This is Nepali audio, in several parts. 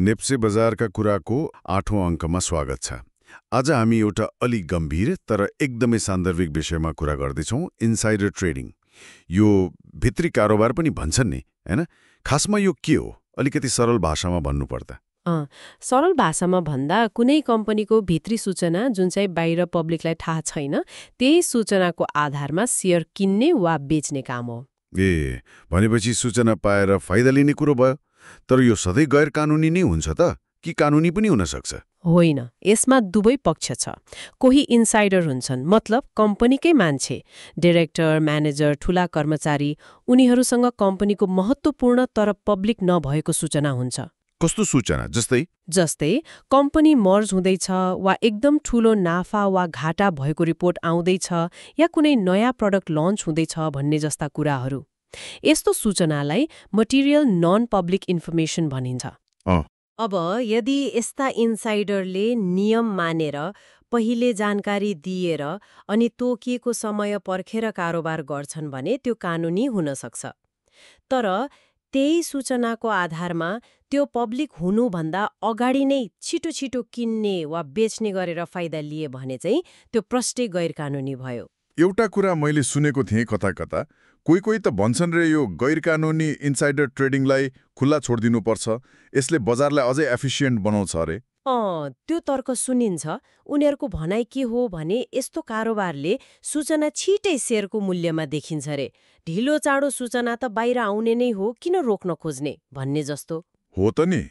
नेप्से बजारका कुराको 8औं अङ्कमा स्वागत छ। आज हामी एउटा अलि गम्भीर तर एकदमै सान्दर्भिक विषयमा कुरा गर्दैछौँ, इन्साइडर ट्रेडिङ। यो भित्री कारोबार पनि भन्छन् नि, हैन? खासमा यो के हो? अलिकति सरल भाषामा भन्नुपर्दा। सरल भाषामा भन्दा कुनै कम्पनीको भित्री सूचना जुन चाहिँ बाहिर पब्लिकलाई थाहा छैन, त्यही सूचनाको आधारमा सेयर किन्ने वा बेच्ने काम हो। भनेपछि सूचना पाएर फाइदा लिने कुरो भयो। तर यो सधैँ गैर कानुनी नै हुन्छ त कि कानुनी पनि हुन सक्छ? होइन, यसमा दुवै पक्ष छ। कोही इन्साइडर हुन्छन्, मतलब कम्पनीकै मान्छे, डाइरेक्टर, म्यानेजर, ठूला कर्मचारी, उनीहरूसँग कम्पनीको महत्त्वपूर्ण तर पब्लिक नभएको सूचना हुन्छ। कस्तो सूचना? जस्तै कम्पनी मर्ज हुँदैछ वा एकदम ठूलो नाफा वा घाटा भएको रिपोर्ट आउँदैछ या कुनै नयाँ प्रडक्ट लन्च हुँदैछ भन्ने जस्ता कुराहरू। यस्तो सूचनालाई मटेरियल नन पब्लिक इन्फर्मेसन भनिन्छ। अब यदि यस्ता इन्साइडरले नियम मानेर पहिले जानकारी दिएर अनि तोकिएको समय पर्खेर कारोबार गर्छन् भने त्यो कानुनी हुन सक्छ। तर त्यही सूचनाको आधारमा त्यो पब्लिक हुनुभन्दा अगाडि नै छिटो किन्ने वा बेच्ने गरेर फाइदा लिए भने चाहिँ त्यो प्रष्टै गैर कानुनी भयो। एउटा कुरा मैले सुनेको थिएँ कता कोही त भन्छन् रे यो गैर कानुनी इन्साइडर ट्रेडिङलाई खुल्ला छोडिदिनुपर्छ, यसले बजारलाई अझै एफिसियन्ट बनाउँछ अरे। त्यो तर्क सुनिन्छ। उनीहरूको भनाइ के हो भने यस्तो कारोबारले सूचना छिटै सेयरको मूल्यमा देखिन्छ रे। ढिलो चाँडो सूचना त बाहिर आउने नै हो, किन रोक्न खोज्ने भन्ने जस्तो हो त नि।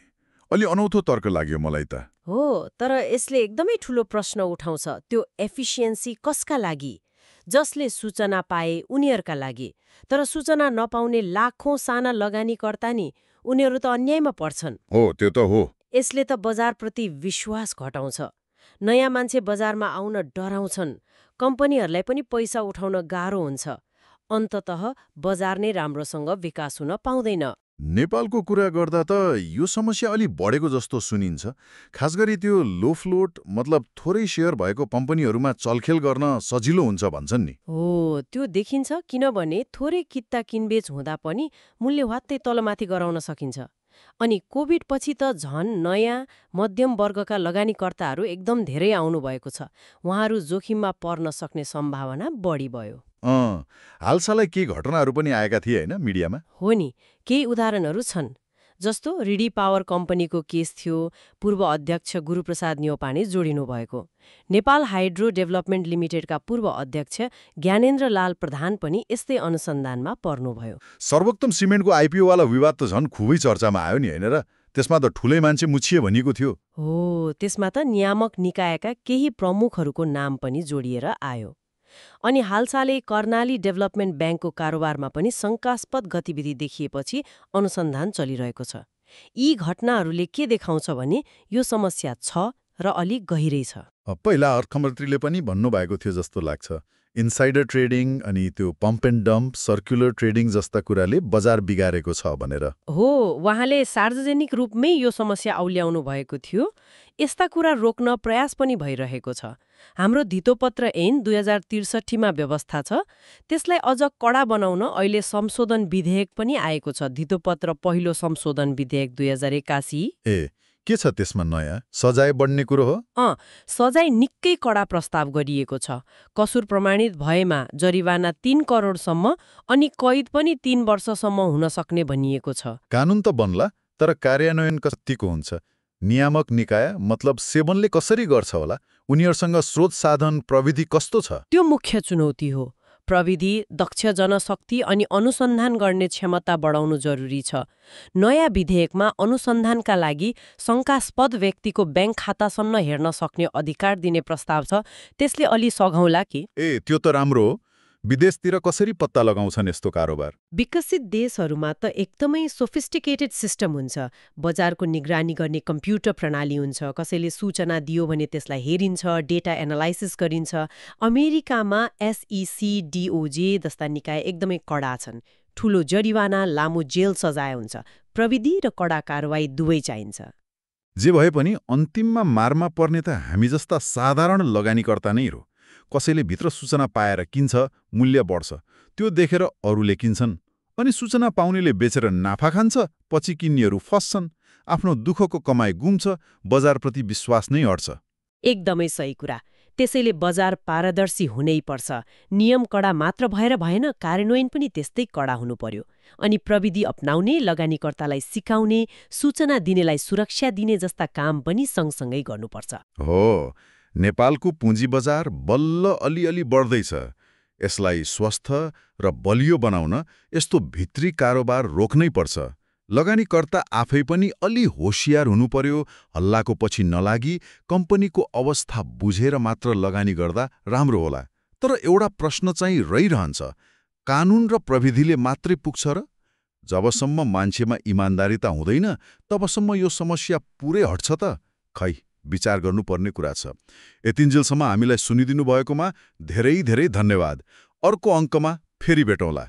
अलि अनौठो तर्क लाग्यो मलाई त। हो, तर यसले एकदमै ठूलो प्रश्न उठाउँछ। त्यो एफिसियन्सी कसका लागि? जसले सूचना पाए उनीहरूका लागि। तर सूचना नपाउने लाखौं साना लगानीकर्ता नि, उनीहरू त अन्यायमा पर्छन्। हो, त्यो त हो। यसले त बजारप्रति विश्वास घटाउँछ। नयाँ मान्छे बजारमा आउन डराउँछन्। कम्पनीहरूलाई पनि पैसा उठाउन गाह्रो हुन्छ। अन्ततः बजार नै राम्रोसँग विकास हुन पाउँदैन। नेपालको कुरा गर्दा त यो समस्या अलि बढेको जस्तो सुनिन्छ। खास गरी त्यो लो फ्लोट, मतलब थोरै सेयर भएको कम्पनीहरूमा चलखेल गर्न सजिलो हुन्छ भन्छन् नि। हो, त्यो देखिन्छ। किनभने थोरै कित्ता किनबेच हुँदा पनि मूल्य वात्तै तलमाथि गराउन सकिन्छ। अनि कोभिड पछि त झन् नयाँ मध्यम वर्गका लगानीकर्ताहरू एकदम धेरै आउनु भएको छ। उहाँहरू जोखिममा पर्न सक्ने सम्भावना बढी भयो। हालसालै केही घटनाहरू पनि आएका थिए हैन मिडियामा? हो नि, केही उदाहरणहरू छन्। जस्तो रिडी पावर कम्पनीको केस थियो। पूर्व अध्यक्ष गुरुप्रसाद न्यौपाने जोडिनु भएको। नेपाल हाइड्रो डेभलपमेन्ट लिमिटेडका पूर्व अध्यक्ष ज्ञानेन्द्र लाल प्रधान पनि यस्तै अनुसन्धानमा पर्नुभयो। सर्वोत्तम सिमेन्टको आइपिओवाला विवाद त झन् खुबै चर्चामा आयो नि, हैन र? त्यसमा त ठुलै मान्छे मुछिए भनिएको थियो। हो, त्यसमा त नियामक निकायका केही प्रमुखहरूको नाम पनि जोडिएर आयो। अनि हालसालै कर्णाली डेभलपमेन्ट ब्याङ्कको कारोबारमा पनि शङ्कास्पद गतिविधि देखिएपछि अनुसन्धान चलिरहेको छ। यी घटनाहरूले के देखाउँछ भने यो समस्या छ र अलिक गहिरै छ। पहिला अर्थमन्त्रीले पनि भन्नुभएको थियो जस्तो लाग्छ, इन्साइडर ट्रेडिङ अनि त्यो pump and dump, circular trading जस्ता कुराले बजार बिगारेको छ भनेर। हो, उहाँले सार्वजनिक रूपमै यो समस्या औल्याउनु भएको थियो। यस्ता कुरा रोक्न प्रयास पनि भइरहेको छ। हाम्रो धितोपत्र ऐन 2063मा व्यवस्था छ। त्यसलाई अझ कडा बनाउन अहिले संशोधन विधेयक पनि आएको छ, धितोपत्र पहिलो संशोधन विधेयक 2081। के छ त्यसमा नयाँ? सजाय बढ्ने कुरो हो? सजाय निकै कडा प्रस्ताव गरिएको छ। कसुर प्रमाणित भएमा जरिवाना 3 करोडसम्म अनि कैद पनि 3 वर्षसम्म हुन सक्ने भनिएको छ। कानून त बन्ला, तर कार्यान्वयन कतिको हुन्छ? नियामक निकाय, मतलब सेवनले कसरी गर्छ होला? उनीहरूसँग स्रोत साधन प्रविधि कस्तो छ? त्यो मुख्य चुनौती हो। प्रविधि, दक्ष जनशक्ति अनि अनुसन्धान गर्ने क्षमता बढाउनु जरुरी छ। नयाँ विधेयकमा अनुसन्धानका लागि शङ्कास्पद व्यक्तिको ब्याङ्क खातासम्म हेर्न सक्ने अधिकार दिने प्रस्ताव छ। त्यसले अलि सघौला कि? त्यो त राम्रो हो। विदेशतिर कसरी पत्ता लगाउँछन् यस्तो कारोबार? विकसित देशहरूमा त एकदमै सोफिस्टिकेटेड सिस्टम हुन्छ। बजारको निगरानी गर्ने कम्प्युटर प्रणाली हुन्छ। कसैले सूचना दियो भने त्यसलाई हेरिन्छ, डेटा एनालाइसिस गरिन्छ। अमेरिकामा SEC, DOJ जस्ता निकाय एकदमै कडा छन्। ठूलो जरिवाना, लामो जेल सजाय हुन्छ। प्रविधि र कडा कारवाही दुवै चाहिन्छ। जे भए पनि अन्तिममा मारमा पर्ने त हामी जस्ता साधारण लगानीकर्ता नै हो। कसैले भित्र सूचना पाएर किन्छ, मूल्य बढ्छ। त्यो देखेर अरूले किन्छन्। अनि सूचना पाउनेले बेचेर नाफा खान्छ, पछि किन्नेहरू फस्छन्। आफ्नो दुःखको कमाइ गुम्छ, बजारप्रति विश्वास नै अट्छ। एकदमै सही कुरा। त्यसैले बजार पारदर्शी हुनै पर्छ। नियम कडा मात्र भएर भएन, कार्यान्वयन पनि त्यस्तै कडा हुनु पर्यो। अनि प्रविधि अपनाउने, लगानीकर्तालाई सिकाउने, सूचना दिनेलाई सुरक्षा दिने जस्ता काम पनि सँगसँगै गर्नुपर्छ। हो, नेपालको पुँजी बजार बल्ल अलिअलि बढ्दैछ। यसलाई स्वस्थ र बलियो बनाउन यस्तो भित्री कारोबार रोक्नै पर्छ। लगानीकर्ता आफै पनि अलि होशियार हुनु पर्यो, हल्लाको पछि नलागी कम्पनीको अवस्था बुझेर मात्र लगानी गर्दा राम्रो होला। तर एउटा प्रश्न चाहिँ रहिरहन्छ, कानून र प्रविधिले मात्रै पुग्छ र? जबसम्म मान्छेमा इमान्दारिता हुँदैन तबसम्म यो समस्या पुरै हट्छ त? खै, विचार गर्नुपर्ने कुरा छ। यतिन्जेलसम्म हामीलाई सुनिदिनु भएकोमा धेरै धेरै धन्यवाद। अर्को अङ्कमा फेरि भेटौँला।